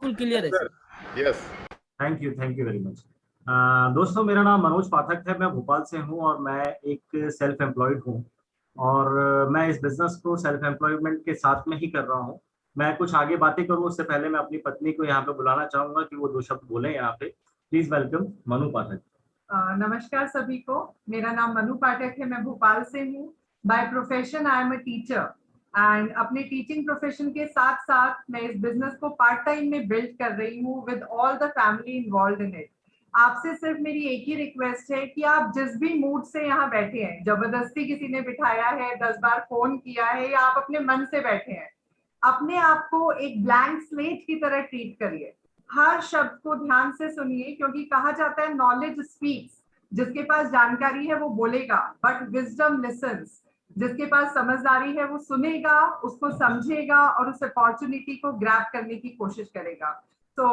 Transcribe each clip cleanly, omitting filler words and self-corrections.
बिल्कुल क्लियर है sir. Yes. Thank you very much. दोस्तों, मेरा नाम मनोज पाठक है, मैं भोपाल से हूँ और मैं एक सेल्फ एम्प्लॉयड हूँ। और मैं इस बिजनेस को सेल्फ एम्प्लॉयमेंट के साथ में ही कर रहा हूँ। मैं कुछ आगे बातें करूँ उससे पहले मैं अपनी पत्नी को यहाँ पे बुलाना चाहूंगा कि वो दो शब्द बोलें यहाँ पे। प्लीज वेलकम मनु पाठक। नमस्कार सभी को। मेरा नाम मनु पाठक है, मैं भोपाल से हूँ। By profession I am a teacher and अपने टीचिंग प्रोफेशन के साथ साथ मैं इस बिजनेस को पार्ट टाइम में बिल्ड कर रही हूँ with all the family involve in it. आपसे सिर्फ मेरी एक ही रिक्वेस्ट है कि आप जिस भी मूड से यहाँ बैठे हैं, जबरदस्ती किसी ने बिठाया है, 10 बार फोन किया है या आप अपने मन से बैठे हैं, अपने आप को एक ब्लैंक स्लेट की तरह ट्रीट करिए। हर शब्द को ध्यान से सुनिए, क्योंकि कहा जाता है नॉलेज स्पीक्स। जिसके पास जानकारी है वो बोलेगा, बट विजडम लिसन्स। जिसके पास समझदारी है वो सुनेगा, उसको समझेगा और उस अपॉर्चुनिटी को ग्रैब करने की कोशिश करेगा। तो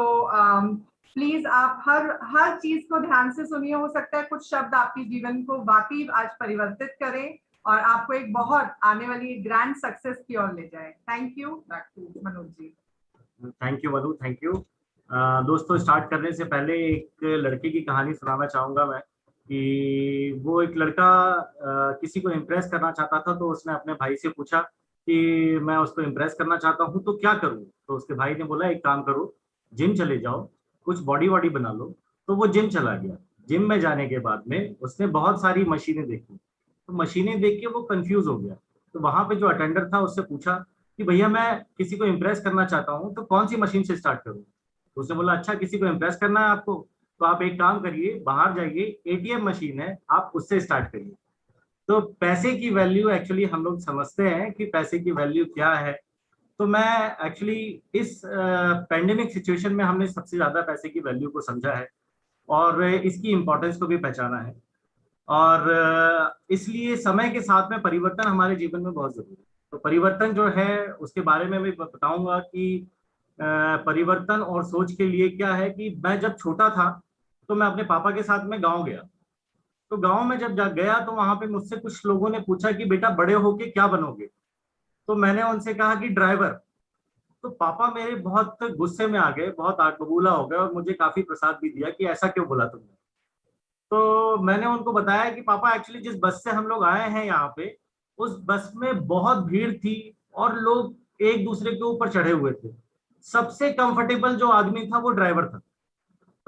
प्लीज आप हर चीज को ध्यान से सुनिए। हो सकता है कुछ शब्द आपके जीवन को वाकई आज परिवर्तित करें और आपको एक बहुत आने वाली ग्रैंड सक्सेस की ओर ले जाए। Thank you. Back to Manoj ji. Thank you Manu, thank you. दोस्तों, स्टार्ट करने से पहले एक लड़के की कहानी सुनाना चाहूंगा मैं कि वो एक लड़का किसी को इम्प्रेस करना चाहता था, तो उसने अपने भाई से पूछा कि मैं उसको इम्प्रेस करना चाहता हूँ तो क्या करूँ। तो उसके भाई ने बोला एक काम करो, जिम चले जाओ, कुछ बॉडी वॉडी बना लो। तो वो जिम चला गया। जिम में जाने के बाद में उसने बहुत सारी मशीनें देखी, तो मशीनें देख के वो कंफ्यूज हो गया। तो वहां पे जो अटेंडर था उससे पूछा कि भैया मैं किसी को इम्प्रेस करना चाहता हूँ तो कौन सी मशीन से स्टार्ट करूँ। तो उसने बोला अच्छा, किसी को इम्प्रेस करना है आपको, तो आप एक काम करिए, बाहर जाइए, एटीएम मशीन है, आप उससे स्टार्ट करिए। तो पैसे की वैल्यू एक्चुअली हम लोग समझते हैं कि पैसे की वैल्यू क्या है। तो मैं एक्चुअली इस पेंडेमिक सिचुएशन में हमने सबसे ज्यादा पैसे की वैल्यू को समझा है और इसकी इम्पोर्टेंस को भी पहचाना है। और इसलिए समय के साथ में परिवर्तन हमारे जीवन में बहुत जरूरी है। तो परिवर्तन जो है उसके बारे में मैं बताऊंगा कि परिवर्तन और सोच के लिए क्या है कि मैं जब छोटा था तो मैं अपने पापा के साथ में गांव गया। तो गांव में जब गया तो वहां पे मुझसे कुछ लोगों ने पूछा कि बेटा बड़े होके क्या बनोगे। तो मैंने उनसे कहा कि ड्राइवर। तो पापा मेरे बहुत गुस्से में आ गए, बहुत आग बबूला हो गए और मुझे काफी प्रसाद भी दिया कि ऐसा क्यों बोला तुमने। तो मैंने उनको बताया कि पापा एक्चुअली जिस बस से हम लोग आए हैं यहाँ पे, उस बस में बहुत भीड़ थी और लोग एक दूसरे के ऊपर चढ़े हुए थे। सबसे कंफर्टेबल जो आदमी था वो ड्राइवर था।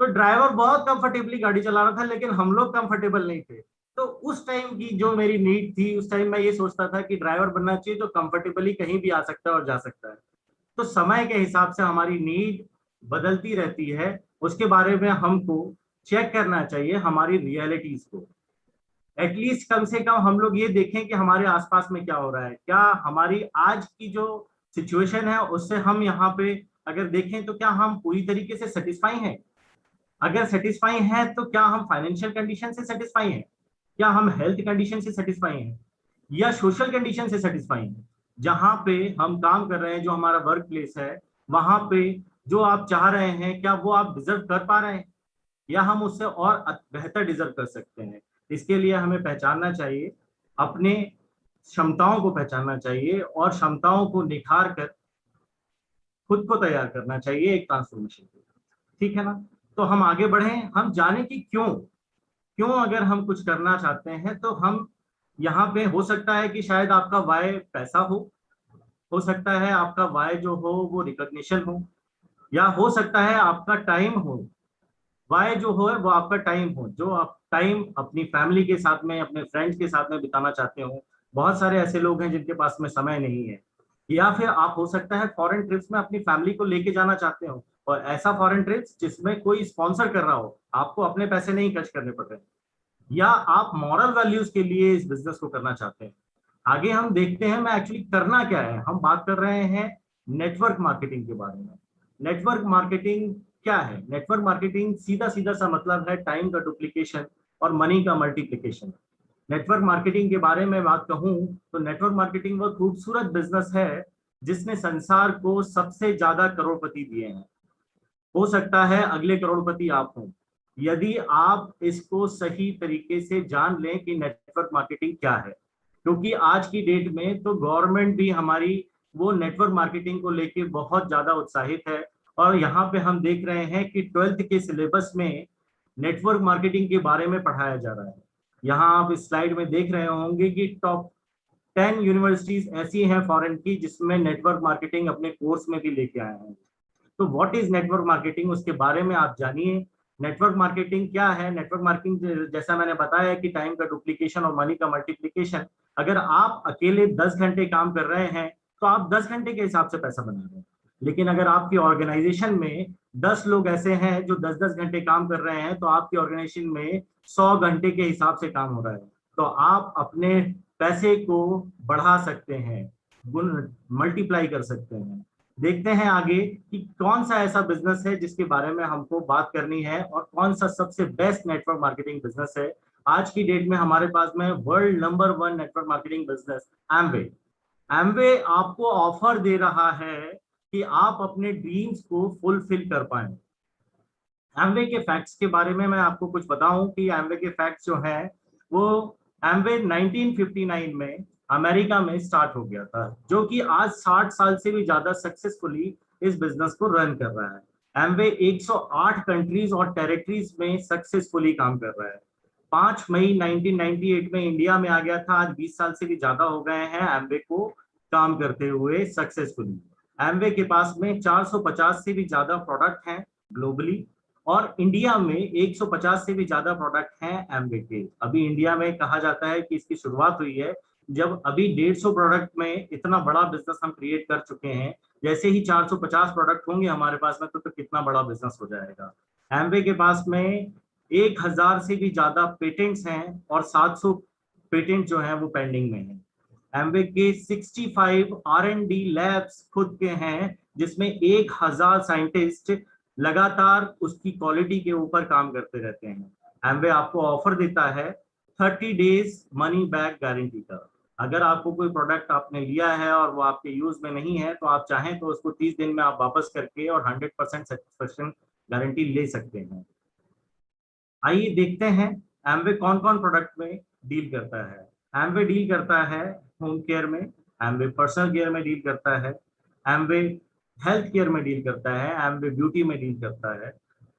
तो ड्राइवर बहुत कंफर्टेबली गाड़ी चला रहा था लेकिन हम लोग कंफर्टेबल नहीं थे। तो उस टाइम की जो मेरी नीड थी, उस टाइम मैं ये सोचता था कि ड्राइवर बनना चाहिए जो कंफर्टेबली कहीं भी आ सकता है और जा सकता है। तो समय के हिसाब से हमारी नीड बदलती रहती है, उसके बारे में हमको चेक करना चाहिए हमारी रियलिटीज को। एटलीस्ट कम से कम हम लोग ये देखें कि हमारे आसपास में क्या हो रहा है, क्या हमारी आज की जो सिचुएशन है उससे हम यहाँ पे अगर देखें तो क्या हम पूरी तरीके से सेटिस्फाई हैं। अगर सेटिस्फाई हैं तो क्या हम फाइनेंशियल कंडीशन से सेटिस्फाई हैं, क्या हम हेल्थ कंडीशन से सेटिस्फाई हैं, या सोशल कंडीशन से सेटिस्फाई हैं। जहां पे हम काम कर रहे हैं, जो हमारा वर्क प्लेस है, वहां पे जो आप चाह रहे हैं क्या वो आप डिजर्व कर पा रहे हैं, या हम उससे और बेहतर डिजर्व कर सकते हैं। इसके लिए हमें पहचानना चाहिए, अपने क्षमताओं को पहचानना चाहिए और क्षमताओं को निखार कर खुद को तैयार करना चाहिए एक ट्रांसफॉर्मेशन के लिए। ठीक है ना। तो हम आगे बढ़ें, हम जाने कि क्यों क्यों अगर हम कुछ करना चाहते हैं तो हम यहाँ पे हो सकता है कि शायद आपका वाय पैसा हो सकता है आपका वाय जो हो वो रिकॉग्निशन हो, या हो सकता है आपका टाइम हो। वाय जो हो वो आपका टाइम हो, जो आप टाइम अपनी फैमिली के साथ में, अपने फ्रेंड्स के साथ में बिताना चाहते हो। बहुत सारे ऐसे लोग हैं जिनके पास में समय नहीं है। या फिर आप हो सकता है फॉरेन ट्रिप्स में अपनी फैमिली को लेके जाना चाहते हो, और ऐसा फॉरेन ट्रिप्स जिसमें कोई स्पॉन्सर कर रहा हो, आपको अपने पैसे नहीं खर्च करने पड़ रहे। या आप मॉरल वैल्यूज के लिए इस बिजनेस को करना चाहते हैं। आगे हम देखते हैं मैं एक्चुअली करना क्या है। हम बात कर रहे हैं नेटवर्क मार्केटिंग के बारे में। नेटवर्क मार्केटिंग क्या है? नेटवर्क मार्केटिंग सीधा सीधा सा मतलब है टाइम का डुप्लीकेशन और मनी का मल्टीप्लीकेशन। नेटवर्क मार्केटिंग के बारे में बात कहूं तो नेटवर्क मार्केटिंग वो खूबसूरत बिजनेस है जिसने संसार को सबसे ज्यादा करोड़पति दिए हैं। हो सकता है अगले करोड़पति आप हों, यदि आप इसको सही तरीके से जान लें कि नेटवर्क मार्केटिंग क्या है। क्योंकि आज की डेट में तो गवर्नमेंट भी हमारी वो नेटवर्क मार्केटिंग को लेके बहुत ज्यादा उत्साहित है और यहाँ पे हम देख रहे हैं कि 12th के सिलेबस में नेटवर्क मार्केटिंग के बारे में पढ़ाया जा रहा है। यहाँ आप इस स्लाइड में देख रहे होंगे कि टॉप 10 यूनिवर्सिटीज ऐसी हैं फॉरेन की जिसमें नेटवर्क मार्केटिंग अपने कोर्स में भी लेके आए हैं। तो व्हाट इज नेटवर्क मार्केटिंग, उसके बारे में आप जानिए। नेटवर्क मार्केटिंग क्या है? नेटवर्क मार्केटिंग जैसा मैंने बताया कि टाइम का डुप्लीकेशन और मनी का मल्टीप्लीकेशन। अगर आप अकेले 10 घंटे काम कर रहे हैं तो आप 10 घंटे के हिसाब से पैसा बना रहे हैं, लेकिन अगर आपकी ऑर्गेनाइजेशन में 10 लोग ऐसे हैं जो 10-10 घंटे काम कर रहे हैं तो आपकी ऑर्गेनाइजेशन में 100 घंटे के हिसाब से काम हो रहा है। तो आप अपने पैसे को बढ़ा सकते हैं, गुण मल्टीप्लाई कर सकते हैं। देखते हैं आगे कि कौन सा ऐसा बिजनेस है जिसके बारे में हमको बात करनी है और कौन सा सबसे बेस्ट नेटवर्क मार्केटिंग बिजनेस है। आज की डेट में हमारे पास में world number 1 network marketing business Amway. Amway आपको ऑफर दे रहा है कि आप अपने ड्रीम्स को फुलफिल कर पाए। एमवे के फैक्ट्स के बारे में मैं आपको कुछ बताऊं कि एमवे के फैक्ट्स जो है वो एमवे 1959 में अमेरिका में स्टार्ट हो गया था, जो कि आज 60 साल से भी ज्यादा सक्सेसफुली इस बिजनेस को रन कर रहा है। एमवे 108 कंट्रीज और टेरिटरीज में सक्सेसफुली काम कर रहा है। 5 मई 1998 में इंडिया में आ गया था। आज 20 साल से भी ज्यादा हो गए हैं एमवे को काम करते हुए सक्सेसफुली। एमवे के पास में 450 से भी ज्यादा प्रोडक्ट हैं ग्लोबली, और इंडिया में 150 से भी ज्यादा प्रोडक्ट हैं एमवे के। अभी इंडिया में कहा जाता है कि इसकी शुरुआत हुई है, जब अभी 150 प्रोडक्ट में इतना बड़ा बिजनेस हम क्रिएट कर चुके हैं। जैसे ही 450 प्रोडक्ट होंगे हमारे पास में तो कितना बड़ा बिजनेस हो जाएगा। एमवे के पास में 1000 से भी ज्यादा पेटेंट्स हैं और 700 पेटेंट जो हैं वो पेंडिंग में हैं। एमवे के 65 R&D लैब्स खुद के हैं, जिसमें 1000 साइंटिस्ट लगातार उसकी क्वालिटी के ऊपर काम करते रहते हैं। एमवे आपको ऑफर देता है 30 डेज मनी बैक गारंटी का। अगर आपको कोई प्रोडक्ट आपने लिया है और वो आपके यूज में नहीं है तो आप चाहें तो उसको 30 दिन में आप वापस करके और 100% सेटिस्फेक्शन गारंटी ले सकते हैं। आइए देखते हैं एमवे कौन कौन प्रोडक्ट में डील करता है। एमवे डील करता है होम केयर में, एमवे पर्सनल केयर में डील करता है, एमवे हेल्थ केयर में डील करता है, एमवे ब्यूटी में डील करता है,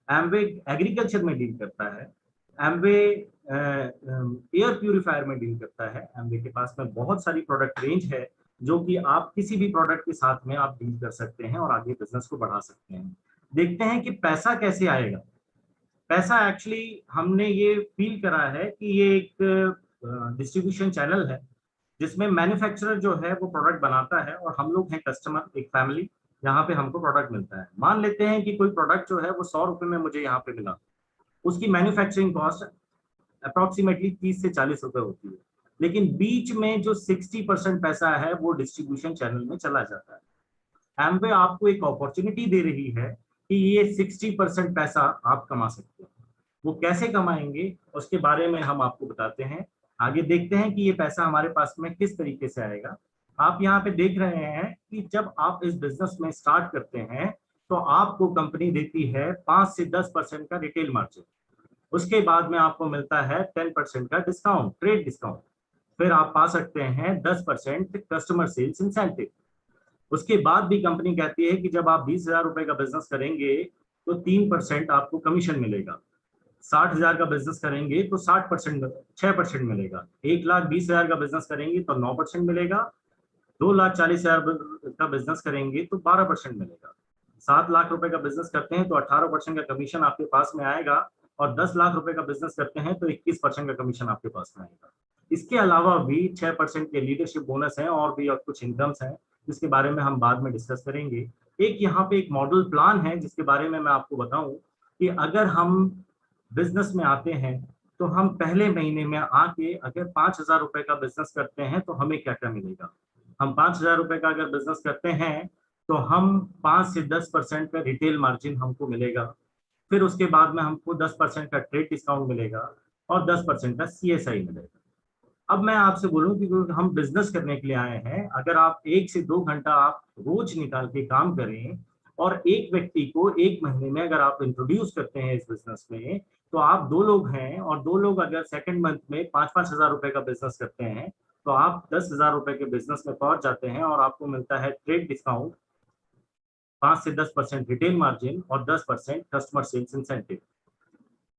एमवे एग्रीकल्चर में डील करता है, एमवे एयर प्यूरिफायर में डील करता है। एमवे के पास में बहुत सारी प्रोडक्ट रेंज है जो कि आप किसी भी प्रोडक्ट के साथ में आप डील कर सकते हैं और आगे बिजनेस को बढ़ा सकते हैं। देखते हैं कि पैसा कैसे आएगा। पैसा एक्चुअली हमने ये फील करा है कि ये एक डिस्ट्रीब्यूशन चैनल है जिसमें मैन्युफैक्चरर जो है वो प्रोडक्ट बनाता है और हम लोग हैं कस्टमर, एक फैमिली, यहाँ पे हमको प्रोडक्ट मिलता है। मान लेते हैं कि कोई प्रोडक्ट जो है वो 100 रुपए में मुझे यहाँ पे मिला, उसकी मैन्युफैक्चरिंग कॉस्ट अप्रोक्सीमेटली 30 से 40 रुपए होती है, लेकिन बीच में जो 60% पैसा है वो डिस्ट्रीब्यूशन चैनल में चला जाता है। एमवे आपको एक अपॉर्चुनिटी दे रही है कि ये 60% पैसा आप कमा सकते हैं। वो कैसे कमाएंगे उसके बारे में हम आपको बताते हैं। आगे देखते हैं कि ये पैसा हमारे पास में किस तरीके से आएगा। आप यहाँ पे देख रहे हैं कि जब आप इस बिजनेस में स्टार्ट करते हैं तो आपको कंपनी देती है 5 से 10% का रिटेल मार्जिन। उसके बाद में आपको मिलता है 10% का डिस्काउंट, ट्रेड डिस्काउंट। फिर आप पा सकते हैं 10% कस्टमर सेल्स इंसेंटिव। उसके बाद भी कंपनी कहती है कि जब आप 20,000 रुपए का बिजनेस करेंगे तो 3% आपको कमीशन मिलेगा। 60,000 का बिजनेस करेंगे तो 60% 6% मिलेगा। 1,20,000 का बिजनेस करेंगे तो 9% मिलेगा। 2,40,000 का बिजनेस करेंगे तो 12% मिलेगा। 7 लाख रुपए का बिजनेस करते हैं तो 18% का कमीशन आपके पास में आएगा, और 10 लाख रुपए का बिजनेस करते हैं तो 21% का कमीशन आपके पास में आएगा। इसके अलावा भी 6% के लीडरशिप बोनस हैं और भी और कुछ इनकम्स हैं जिसके बारे में हम बाद में डिस्कस करेंगे। एक यहाँ पे एक मॉडल प्लान है जिसके बारे में मैं आपको बताऊं कि अगर हम बिजनेस में आते हैं तो हम पहले महीने में आके अगर 5,000 रुपए का बिजनेस करते हैं तो हमें क्या क्या मिलेगा। हम 5,000 रुपए का अगर बिजनेस करते हैं तो हम 5 से 10% का रिटेल मार्जिन हमको मिलेगा। फिर उसके बाद में हमको 10% का ट्रेड डिस्काउंट मिलेगा और 10% का CSI मिलेगा। अब मैं आपसे बोलूं कि हम बिजनेस करने के लिए आए हैं, अगर आप 1 से 2 घंटा आप रोज निकाल के काम करें और एक व्यक्ति को एक महीने में अगर आप इंट्रोड्यूस करते हैं इस बिजनेस में, तो आप 2 लोग हैं और 2 लोग अगर सेकंड मंथ में 5-5 हजार रुपए का बिजनेस करते हैं तो आप 10,000 रुपए के बिजनेस में पहुंच जाते हैं और आपको मिलता है ट्रेड डिस्काउंट 5 से 10% रिटेल मार्जिन और 10% कस्टमर सेल्स इंसेंटिव।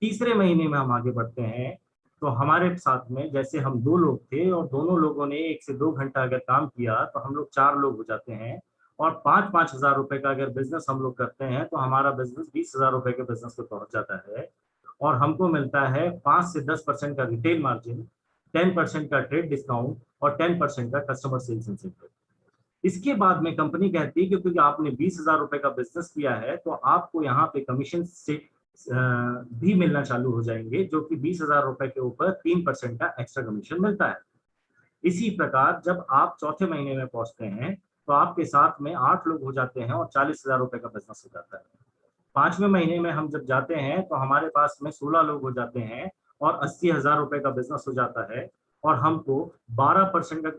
तीसरे महीने में हम आगे बढ़ते हैं तो हमारे साथ में जैसे हम 2 लोग थे और दोनों लोगों ने 1 से 2 घंटा अगर काम किया तो हम लोग 4 लोग हो जाते हैं, और 5-5 हजार रुपए का अगर बिजनेस हम लोग करते हैं तो हमारा बिजनेस 20 हजार रुपए के बिजनेस पे पहुंच जाता है, और हमको मिलता है 5 से 10% का रिटेल मार्जिन, 10% का ट्रेड डिस्काउंट और 10% का कस्टमर सेल्स इंसेंटिव। इसके बाद में कंपनी कहती है कि क्योंकि आपने 20 हजार रुपए का बिजनेस किया है तो आपको यहाँ पे कमीशन से भी मिलना चालू हो जाएंगे, जो कि 20 हजार रुपए के ऊपर 3% का एक्स्ट्रा कमीशन मिलता है। इसी प्रकार जब आप चौथे महीने में पहुंचते हैं तो आपके साथ में 8 लोग हो जाते हैं और 40 हजार रुपए का बिजनेस हो जाता है। 5वें महीने में हम जब जाते हैं तो हमारे पास में 16 लोग हो जाते हैं और 80 हजार रुपए का बिजनेस हो जाता है, और हमको 12% का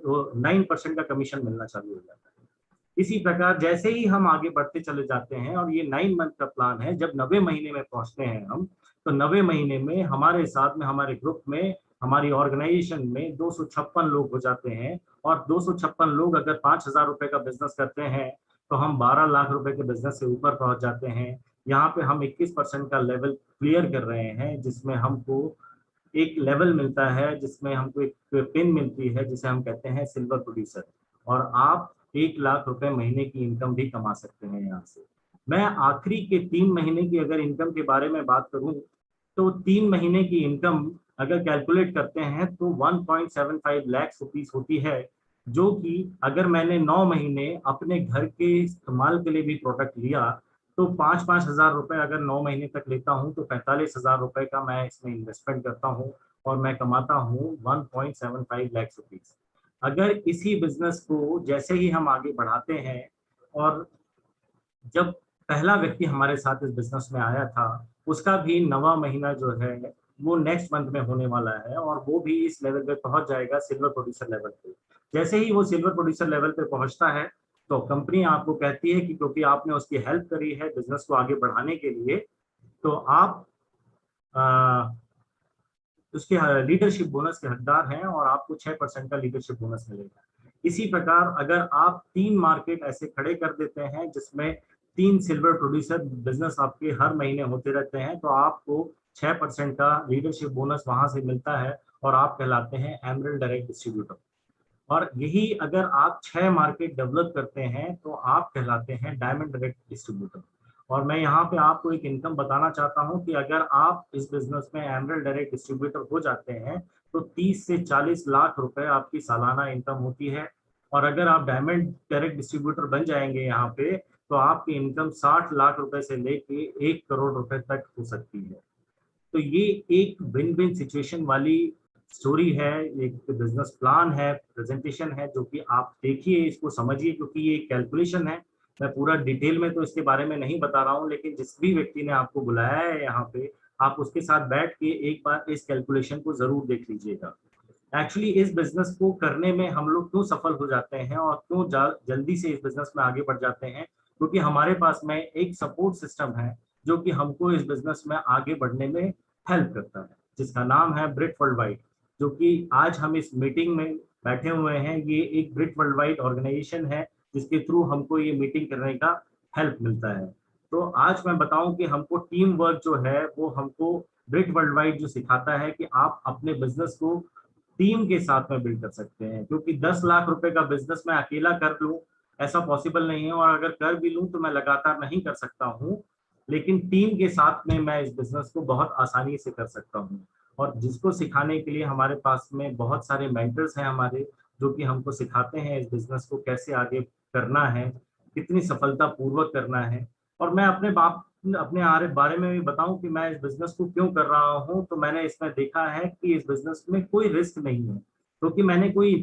9% का कमीशन मिलना चालू हो जाता है। इसी प्रकार जैसे ही हम आगे बढ़ते चले जाते हैं, और ये 9 मंथ का प्लान है, जब 90 महीने में पहुंचते हैं हम, तो 90 महीने में हमारे साथ में हमारे ग्रुप में हमारी ऑर्गेनाइजेशन में 256 लोग हो जाते हैं, और 256 लोग अगर 5 हजार रुपए का बिजनेस करते हैं तो हम 12 लाख रुपए के बिजनेस से ऊपर पहुंच जाते हैं। यहाँ पे हम 21% का लेवल क्लियर कर रहे हैं, जिसमें हमको एक लेवल मिलता है, जिसमें हमको एक पिन मिलती है जिसे हम कहते हैं सिल्वर प्रोड्यूसर, और आप 1 लाख रुपए महीने की इनकम भी कमा सकते हैं यहाँ से। मैं आखिरी के 3 महीने की अगर इनकम के बारे में बात करूं तो 3 महीने की इनकम अगर कैलकुलेट करते हैं तो 1.75 लाख रुपीस होती है, जो कि अगर मैंने 9 महीने अपने घर के इस्तेमाल के लिए भी प्रोडक्ट लिया तो 5-5 हजार रुपए अगर 9 महीने तक लेता हूं तो 45 हजार रुपए का मैं इसमें इन्वेस्टमेंट करता हूं, और मैं कमाता हूं 1.75 लाख रुपीस। अगर इसी बिजनेस को जैसे ही हम आगे बढ़ाते हैं, और जब पहला व्यक्ति हमारे साथ इस बिजनेस में आया था उसका भी 9वां महीना जो है वो नेक्स्ट मंथ में होने वाला है, और वो भी इस लेवल पे पहुंच जाएगा, सिल्वर प्रोड्यूसर लेवल पे। जैसे ही वो सिल्वर प्रोड्यूसर लेवल पे पहुंचता है तो कंपनी आपको कहती है कि क्योंकि आपने उसकी हेल्प करी है बिजनेस को आगे बढ़ाने के लिए, तो आप उसके लीडरशिप बोनस के हकदार हैं, और आपको 6% का लीडरशिप बोनस मिलेगा। इसी प्रकार अगर आप 3 मार्केट ऐसे खड़े कर देते हैं जिसमें 3 सिल्वर प्रोड्यूसर बिजनेस आपके हर महीने होते रहते हैं, तो आपको 6% का लीडरशिप बोनस वहां से मिलता है, और आप कहलाते हैं एमरल्ड डायरेक्ट डिस्ट्रीब्यूटर। और यही अगर आप 6 मार्केट डेवलप करते हैं तो आप कहलाते हैं डायमंड डायरेक्ट डिस्ट्रीब्यूटर। और मैं यहाँ पे आपको एक इनकम बताना चाहता हूँ कि अगर आप इस बिजनेस में एमरल्ड डायरेक्ट डिस्ट्रीब्यूटर हो जाते हैं तो 30 से 40 लाख रुपए आपकी सालाना इनकम होती है, और अगर आप डायमंड डायरेक्ट डिस्ट्रीब्यूटर बन जाएंगे यहाँ पे तो आपकी इनकम 60 लाख रुपए से लेके 1 करोड़ रुपए तक हो सकती है। तो ये एक विन विन सिचुएशन वाली स्टोरी है, एक बिजनेस प्लान है, प्रेजेंटेशन है, जो कि आप देखिए, इसको समझिए, क्योंकि ये कैलकुलेशन है। मैं पूरा डिटेल में तो इसके बारे में नहीं बता रहा हूँ, लेकिन जिस भी व्यक्ति ने आपको बुलाया है यहाँ पे, आप उसके साथ बैठ के एक बार इस कैलकुलेशन को जरूर देख लीजिएगा। एक्चुअली इस बिजनेस को करने में हम लोग क्यों सफल हो जाते हैं और क्यों जल्दी से इस बिजनेस में आगे बढ़ जाते हैं, क्योंकि हमारे पास में एक सपोर्ट सिस्टम है जो कि हमको इस बिजनेस में आगे बढ़ने में हेल्प करता है, जिसका नाम है ब्रिट वर्ल्ड वाइड, जो कि आज हम इस मीटिंग में बैठे हुए हैं। ये एक ब्रिट वर्ल्ड वाइड ऑर्गेनाइजेशन है जिसके थ्रू हमको ये मीटिंग करने का हेल्प मिलता है। तो आज मैं बताऊं कि हमको टीम वर्क जो है वो हमको ब्रिट वर्ल्ड वाइड जो सिखाता है कि आप अपने बिजनेस को टीम के साथ में बिल्ड कर सकते हैं, क्योंकि 10 लाख रुपए का बिजनेस मैं अकेला कर लूं ऐसा पॉसिबल नहीं है, और अगर कर भी लूं तो मैं लगातार नहीं कर सकता हूं, लेकिन टीम के साथ में मैं इस बिजनेस को बहुत आसानी से कर सकता हूं। और जिसको सिखाने के लिए हमारे पास में बहुत सारे मेंटर्स हैं हमारे, जो कि हमको सिखाते हैं इस बिजनेस को कैसे आगे करना है, कितनी सफलता पूर्वक करना है। और मैं अपने बारे में भी बताऊं कि मैं इस बिजनेस को क्यों कर रहा हूं, तो मैंने इसमें देखा है कि इस बिजनेस में कोई रिस्क नहीं है, क्योंकि मैंने कोई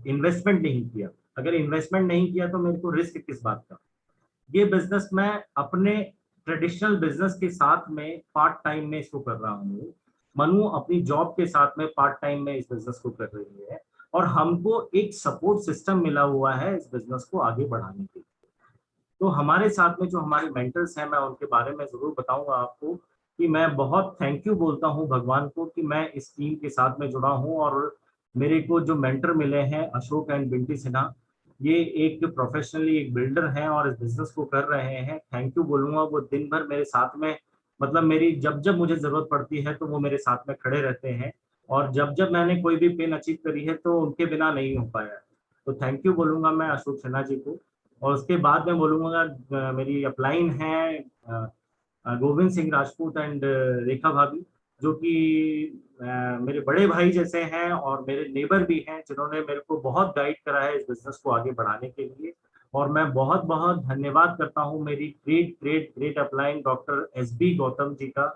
इन्वेस्टमेंट नहीं किया। अगर इन्वेस्टमेंट नहीं किया तो मेरे को रिस्क किस बात का। ये बिजनेस मैं अपने ट्रेडिशनल बिजनेस के साथ में पार्ट टाइम में इसको कर रहा हूँ। मनु अपनी जॉब के साथ में पार्ट टाइम में इस बिजनेस को कर रही है, और हमको एक सपोर्ट सिस्टम मिला हुआ है इस बिजनेस को आगे बढ़ाने के लिए। तो हमारे साथ में जो हमारे मेंटर्स हैं, मैं उनके बारे में जरूर बताऊंगा आपको कि मैं बहुत थैंक यू बोलता हूं भगवान को कि मैं इस टीम के साथ में जुड़ा हूं, और मेरे को जो मेंटर मिले हैं अशोक एंड बिंटी सिन्हा, ये एक प्रोफेशनली एक बिल्डर हैं और इस बिजनेस को कर रहे हैं। थैंक यू बोलूंगा। वो दिन भर मेरे साथ में, मतलब मेरी जब जब मुझे जरूरत पड़ती है तो वो मेरे साथ में खड़े रहते हैं, और जब जब मैंने कोई भी पिन अचीव करी है तो उनके बिना नहीं हो पाया। तो थैंक यू बोलूंगा मैं अशोक सिन्हा जी को। और उसके बाद मैं बोलूंगा मेरी अपलाइन है गोविंद सिंह राजपूत एंड रेखा भाभी, जो कि मेरे बड़े भाई जैसे हैं और मेरे नेबर भी हैं, जिन्होंने मेरे को बहुत गाइड करा है इस बिजनेस को आगे बढ़ाने के लिए। और मैं बहुत बहुत धन्यवाद करता हूँ मेरी great great great upline doctor SB Gautam ji का,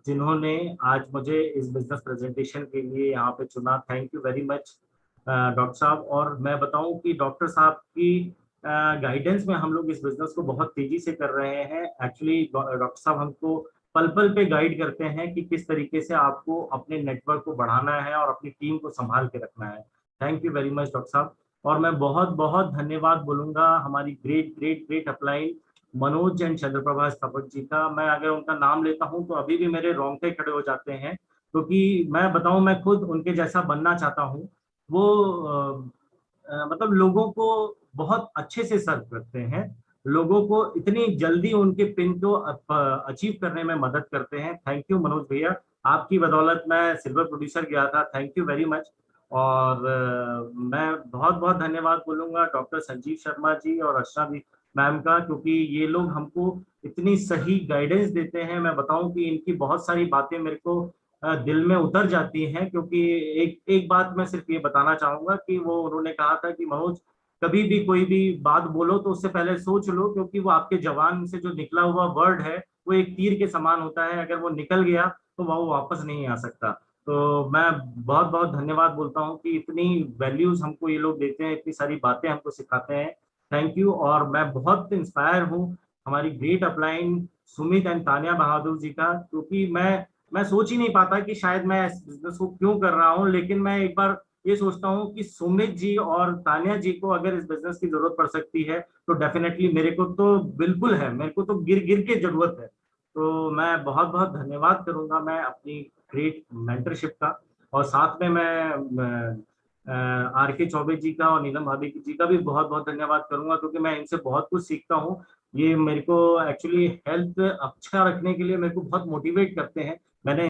जिन्होंने आज मुझे इस बिजनेस प्रेजेंटेशन के लिए यहाँ पे चुना। Thank you very much doctor साहब। और मैं बताऊं कि डॉक्टर साहब की गाइडेंस में हम लोग इस बिजनेस को बहुत तेजी से कर रहे हैं। एक्चुअली डॉक्टर साहब हमको पल पल पे गाइड करते हैं कि किस तरीके से आपको अपने नेटवर्क को बढ़ाना है और अपनी टीम को संभाल के रखना है। Thank you very much doctor साहब। और मैं बहुत बहुत धन्यवाद बोलूंगा हमारी great great great upline Manoj and Chandraprabha स्थापक जी का। मैं अगर उनका नाम लेता हूं तो अभी भी मेरे रोंगटे खड़े हो जाते हैं, क्योंकि मैं बताऊं मैं खुद उनके जैसा बनना चाहता हूं। वो मतलब लोगों को बहुत अच्छे से सर्व करते हैं, लोगों को इतनी जल्दी उनके पिन को अचीव करने में मदद करते हैं। थैंक यू मनोज भैया, आपकी बदौलत मैं सिल्वर प्रोड्यूसर गया था। Thank you very much. और मैं बहुत बहुत धन्यवाद बोलूंगा डॉक्टर संजीव शर्मा जी और अर्चना जी मैम का, क्योंकि ये लोग हमको इतनी सही गाइडेंस देते हैं। मैं बताऊं कि इनकी बहुत सारी बातें मेरे को दिल में उतर जाती हैं, क्योंकि एक एक बात मैं सिर्फ ये बताना चाहूंगा कि वो उन्होंने कहा था कि मनोज, कभी भी कोई भी बात बोलो तो उससे पहले सोच लो, क्योंकि वो आपके जबान से जो निकला हुआ वर्ड है वो एक तीर के समान होता है। अगर वो निकल गया तो वो वापस नहीं आ सकता। तो मैं बहुत बहुत धन्यवाद बोलता हूँ कि इतनी वैल्यूज हमको ये लोग देते हैं, इतनी सारी बातें हमको सिखाते हैं। Thank you. और मैं बहुत इंस्पायर हूँ हमारी great upline Sumit and Taniya Bahadur ji का, क्योंकि मैं सोच ही नहीं पाता कि शायद मैं इस बिजनेस को क्यों कर रहा हूँ, लेकिन मैं एक बार ये सोचता हूँ कि सुमित जी और तानिया जी को अगर इस बिजनेस की जरूरत पड़ सकती है तो डेफिनेटली मेरे को तो बिल्कुल है, मेरे को तो गिर गिर के जरूरत है। तो मैं बहुत बहुत धन्यवाद करूंगा मैं अपनी ग्रेट मेंटरशिप का। और साथ में मैं RK चौबे जी का और नीलम भाभी जी का भी बहुत बहुत धन्यवाद करूंगा, क्योंकि मैं इनसे बहुत कुछ सीखता हूँ। ये मेरे को एक्चुअली हेल्थ अच्छा रखने के लिए मेरे को बहुत मोटिवेट करते हैं। मैंने